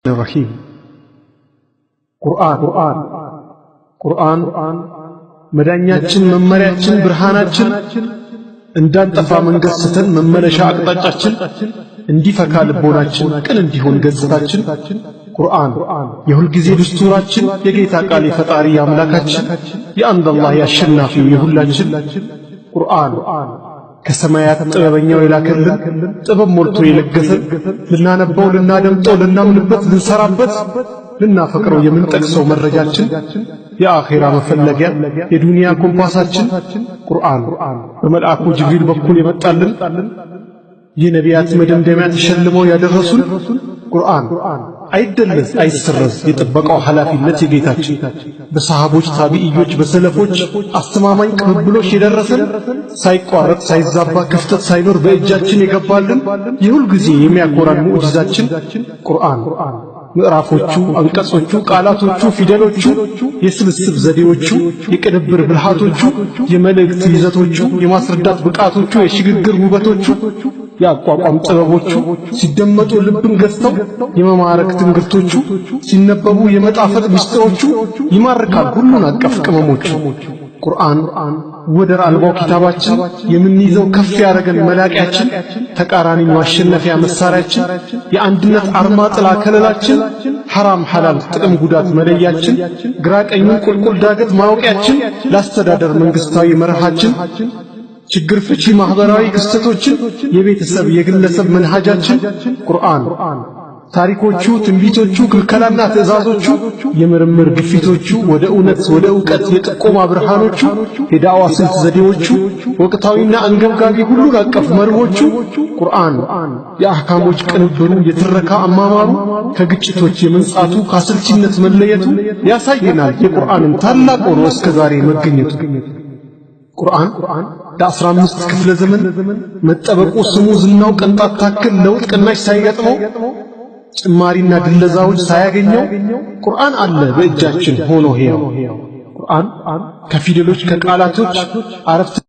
الرحيم ቁርአን መዳኛችን መመሪያችን ብርሃናችን እንዳንጠፋ መንገድ ስተን መመለሻ አቅጣጫችን እንዲፈካ ልቦናችን ቅን እንዲሆን ገጽታችን ቁርአን የሁል ጊዜ ድስቱራችን የጌታ ቃል የፈጣሪ አምላካችን የአንድ አላህ ያሸናፊው የሁላችን ቁርአን ከሰማያት ጥበበኛው የላከልን ጥበብ ሞልቶ የለገሰን ልናነበው ልናደምጠው ልናምንበት ልንሰራበት ልናፈቅረው የምንጠቅሰው መረጃችን የአኺራ መፈለጊያ የዱንያ ኮምፓሳችን ቁርአን በመልአኩ ጅብሪል በኩል የመጣልን የነቢያት መደምደሚያ ተሸልመው ያደረሱን ቁርአን አይደለስ አይሰረዝ የጥበቃው ኃላፊነት የጌታችን በሰሃቦች ታቢኢዮች በሰለፎች አስተማማኝ ቅብብሎች የደረሰን ሳይቋረጥ ሳይዛባ ክፍተት ሳይኖር በእጃችን የገባልን የሁል ጊዜ የሚያኮራን ሙዕጂዛችን ቁርአን ምዕራፎቹ አንቀጾቹ ቃላቶቹ ፊደሎቹ የስብስብ ዘዴዎቹ የቅንብር ብልሃቶቹ የመልእክት ይዘቶቹ የማስረዳት ብቃቶቹ የሽግግር ውበቶቹ ያቋቋም ጥበቦቹ ሲደመጡ ልብን ገዝተው የመማረክ ትንግርቶቹ ሲነበቡ የመጣፈጥ ምስጢሮቹ ይማርካል ሁሉን አቀፍ ቅመሞቹ ቁርአን ወደር አልባው ኪታባችን የምንይዘው ከፍ ያረገን መላቂያችን ተቃራኒ ማሸነፊያ መሳሪያችን የአንድነት አርማ ጥላ ከለላችን ሐራም ሐላል ጥቅም ጉዳት መለያችን ግራ ቀኙን ቁልቁል ዳገት ማወቂያችን ላስተዳደር መንግስታዊ መርሃችን ችግር ፍቺ ማህበራዊ ክስተቶችን የቤተሰብ የግለሰብ መንሃጃችን ቁርአን ታሪኮቹ ትንቢቶቹ ክልከላና ትእዛዞቹ የምርምር ግፊቶቹ ወደ እውነት ወደ ዕውቀት የጥቆማ ብርሃኖቹ የዳዋ ስልት ዘዴዎቹ ወቅታዊና አንገብጋቢ ሁሉን አቀፍ መርሆቹ ቁርአን የአህካሞች ቅንብሩ የትረካ አማማሩ ከግጭቶች የመንጻቱ ካሰልችነት መለየቱ ያሳየናል የቁርአንን ታላቅ ሆኖ እስከ ዛሬ መገኘቱ ቁርአን ለ15 ክፍለ ዘመን መጠበቁ ስሙ ዝናው ቅንጣት ታክል ለውጥ ቅናሽ ሳይገጥመው ጭማሪና ድለዛዎች ሳያገኘው ቁርአን አለ በእጃችን ሆኖ ሄው ቁርአን ከፊደሎች ከቃላቶች አረፍተ